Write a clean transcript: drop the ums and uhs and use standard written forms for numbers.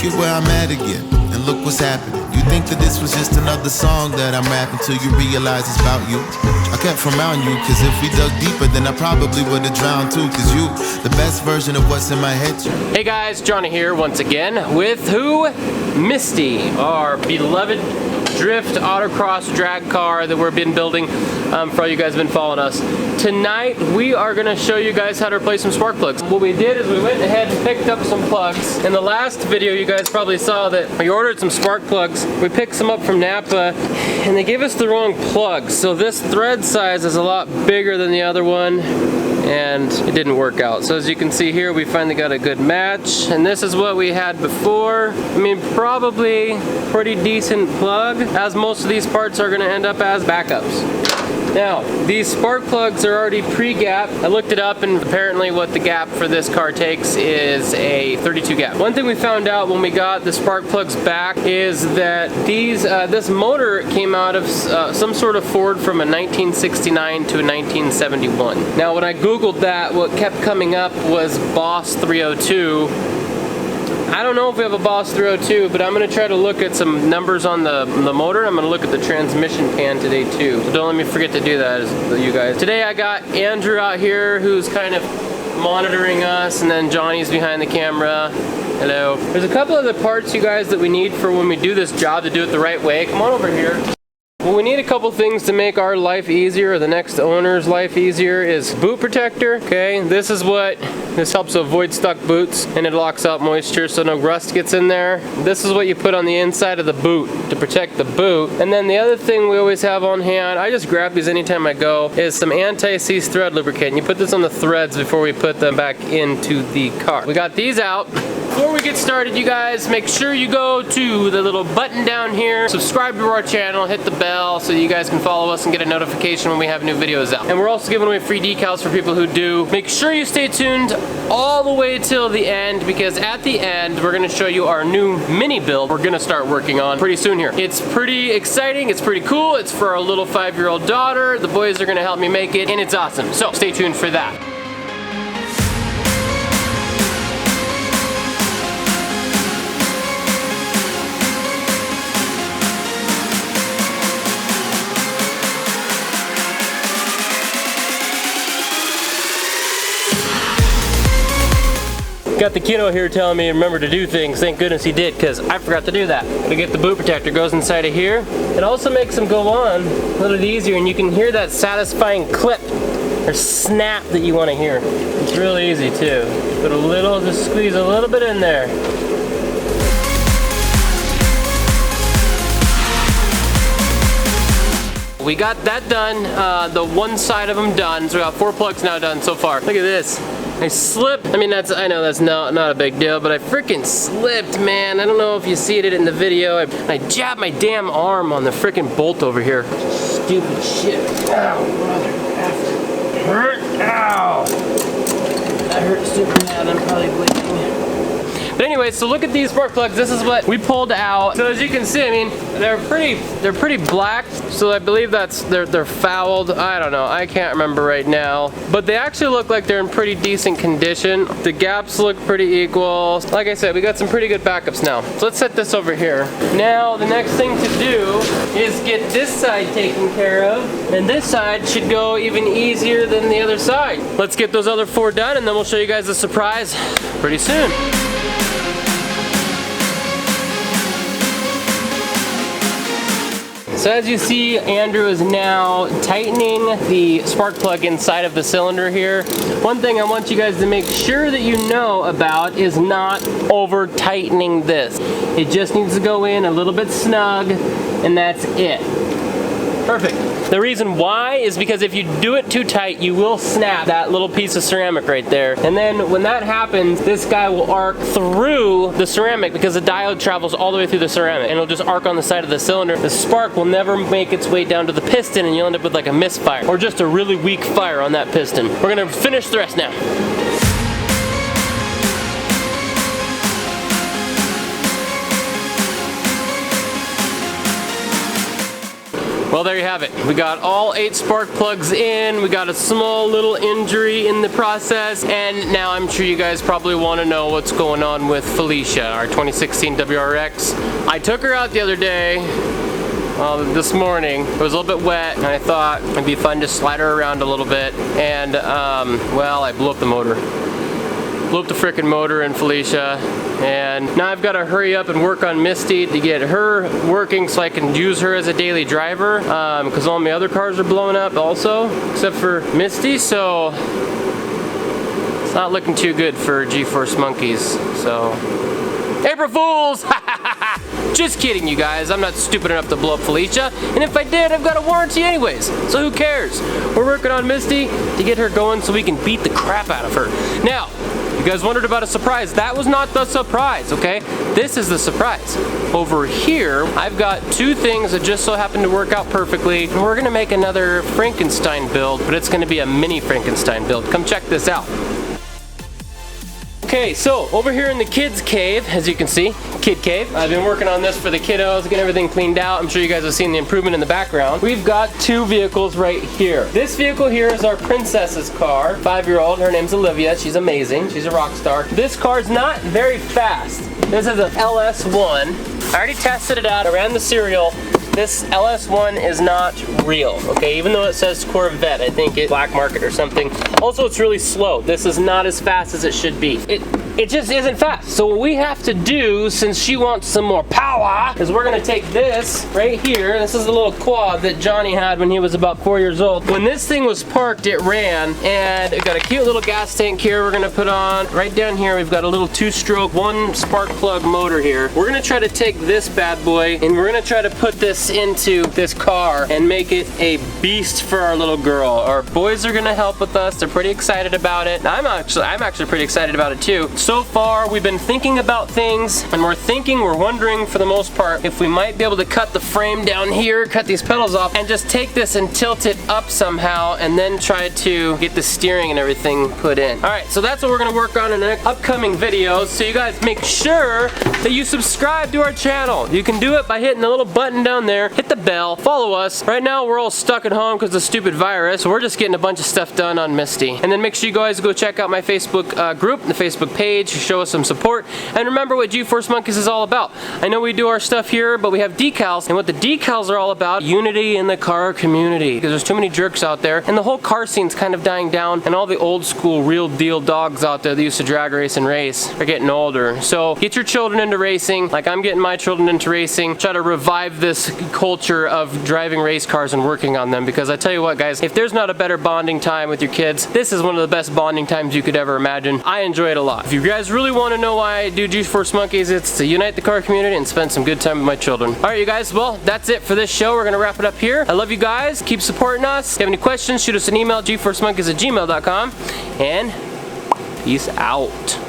at where I'm at again, and look what's happening. You think that this was just another song that I'm rapping till you realize it's about you. I kept from around you, cause if we dug deeper, then I probably would've drowned too. Cause you, the best version of what's in my head. Hey guys, Johnny here once again with who? Misty, our beloved drift autocross drag car that we've been building for all you guys who've been following us. Tonight we are going to show you guys how to replace some spark plugs. What we did is we went ahead and picked up some plugs. In the last video you guys probably saw that we ordered some spark plugs. We picked some up from Napa and they gave us the wrong plugs. So this thread size is a lot bigger than the other one and it didn't work out. So as you can see here, we finally got a good match, and this is what we had before. I mean, probably pretty decent plug, as most of these parts are going to end up as backups. Now, these spark plugs are already pre-gap. I looked it up, and apparently what the gap for this car takes is a 32 gap. One thing we found out when we got the spark plugs back is that this motor came out of some sort of Ford from a 1969 to a 1971. Now, when I Googled that, what kept coming up was Boss 302. I don't know if we have a Boss 302, but I'm going to try to look at some numbers on the motor. I'm going to look at the transmission pan today too. So don't let me forget to do that, you guys. Today I got Andrew out here who's kind of monitoring us, and then Johnny's behind the camera. Hello. There's a couple other parts, you guys, that we need for when we do this job to do it the right way. Come on over here. Well, we need a couple things to make our life easier, or the next owner's life easier, is boot protector. Okay, this helps avoid stuck boots, and it locks out moisture so no rust gets in there. This is what you put on the inside of the boot to protect the boot. And then the other thing we always have on hand, I just grab these anytime I go, is some anti-seize thread lubricant. You put this on the threads before we put them back into the car. We got these out. Before we get started, you guys, make sure you go to the little button down here, subscribe to our channel, hit the bell so you guys can follow us and get a notification when we have new videos out. And we're also giving away free decals for people who do. Make sure you stay tuned all the way till the end, because at the end we're going to show you our new mini build we're going to start working on pretty soon here. It's pretty exciting, it's pretty cool, it's for our little 5-year-old daughter. The boys are going to help me make it, and it's awesome. So stay tuned for that. Got the kiddo here telling me to remember to do things. Thank goodness he did, because I forgot to do that. To get the boot protector, goes inside of here. It also makes them go on a little easier, and you can hear that satisfying clip or snap that you want to hear. It's really easy too. Put a little, just squeeze a little bit in there. We got that done, the one side of them done, so we got 4 plugs now done so far. Look at this. I slipped. I mean, I know that's not a big deal, but I freaking slipped, man. I don't know if you see it in the video. I jabbed my damn arm on the freaking bolt over here. Stupid shit. Ow, mother effer. Hurt. Ow. That hurt super bad. I'm probably bleeding. But anyway, so look at these spark plugs. This is what we pulled out. So as you can see, I mean, they're pretty black. So I believe they're fouled. I don't know. I can't remember right now. But they actually look like they're in pretty decent condition. The gaps look pretty equal. Like I said, we got some pretty good backups now. So let's set this over here. Now the next thing to do is get this side taken care of. And this side should go even easier than the other side. Let's get those other 4 done, and then we'll show you guys the surprise pretty soon. So as you see, Andrew is now tightening the spark plug inside of the cylinder here. One thing I want you guys to make sure that you know about is not over tightening this. It just needs to go in a little bit snug, and that's it. Perfect. The reason why is because if you do it too tight, you will snap that little piece of ceramic right there. And then when that happens, this guy will arc through the ceramic, because the diode travels all the way through the ceramic, and it'll just arc on the side of the cylinder. The spark will never make its way down to the piston, and you'll end up with like a misfire or just a really weak fire on that piston. We're gonna finish the rest now. Well, there you have it. We got all 8 spark plugs in. We got a small little injury in the process. And now I'm sure you guys probably want to know what's going on with Felicia, our 2016 WRX. I took her out the other day. This morning. It was a little bit wet, and I thought it'd be fun to slide her around a little bit. And, well, I blew up the motor. Blew up the frickin' motor in Felicia, and now I've got to hurry up and work on Misty to get her working so I can use her as a daily driver, because all my other cars are blowing up also, except for Misty, so it's not looking too good for G-Force Monkeys, so April Fools! Just kidding, you guys. I'm not stupid enough to blow up Felicia, and if I did, I've got a warranty anyways, so who cares? We're working on Misty to get her going so we can beat the crap out of her. Now, you guys wondered about a surprise. That was not the surprise, okay? This is the surprise. Over here, I've got 2 things that just so happen to work out perfectly. And we're gonna make another Frankenstein build, but it's gonna be a mini Frankenstein build. Come check this out. Okay, so over here in the kids' cave, as you can see, kid cave. I've been working on this for the kiddos, getting everything cleaned out. I'm sure you guys have seen the improvement in the background. We've got 2 vehicles right here. This vehicle here is our princess's car, 5-year-old. Her name's Olivia. She's amazing. She's a rock star. This car's not very fast. This is an LS1. I already tested it out. I ran the serial. This LS1 is not real, okay? Even though it says Corvette, I think it's black market or something. Also, it's really slow. This is not as fast as it should be. It just isn't fast. So what we have to do, since she wants some more power, is we're gonna take this right here. This is a little quad that Johnny had when he was about 4 years old. When this thing was parked, it ran, and it got a cute little gas tank here we're gonna put on. Right down here, we've got a little 2-stroke, 1 spark plug motor here. We're gonna try to take this bad boy, and we're gonna try to put this into this car and make it a beast for our little girl. Our boys are gonna help with us. They're pretty excited about it. I'm actually pretty excited about it too. So far, we've been thinking about things, and we're wondering for the most part if we might be able to cut the frame down here, cut these pedals off, and just take this and tilt it up somehow, and then try to get the steering and everything put in. All right, so that's what we're gonna work on in the upcoming videos. So you guys make sure that you subscribe to our channel. You can do it by hitting the little button down there, hit the bell, follow us. Right now, we're all stuck at home because of the stupid virus, so we're just getting a bunch of stuff done on Misty. And then make sure you guys go check out my Facebook group, the Facebook page, show us some support. And remember what G-Force Monkeys is all about. I know we do our stuff here, but we have decals, and what the decals are all about, unity in the car community. Because there's too many jerks out there, and the whole car scene's kind of dying down, and all the old school, real deal dogs out there that used to drag race and race are getting older. So get your children into racing, like I'm getting my children into racing. Try to revive this culture of driving race cars and working on them, because I tell you what, guys, if there's not a better bonding time with your kids, this is one of the best bonding times you could ever imagine. I enjoy it a lot. If you guys really want to know why I do G-Force Monkeys, it's to unite the car community and spend some good time with my children. All right, you guys, well, that's it for this show. We're gonna wrap it up here. I love you guys. Keep supporting us. If you have any questions, shoot us an email, gforcemonkeys@gmail.com, and peace out.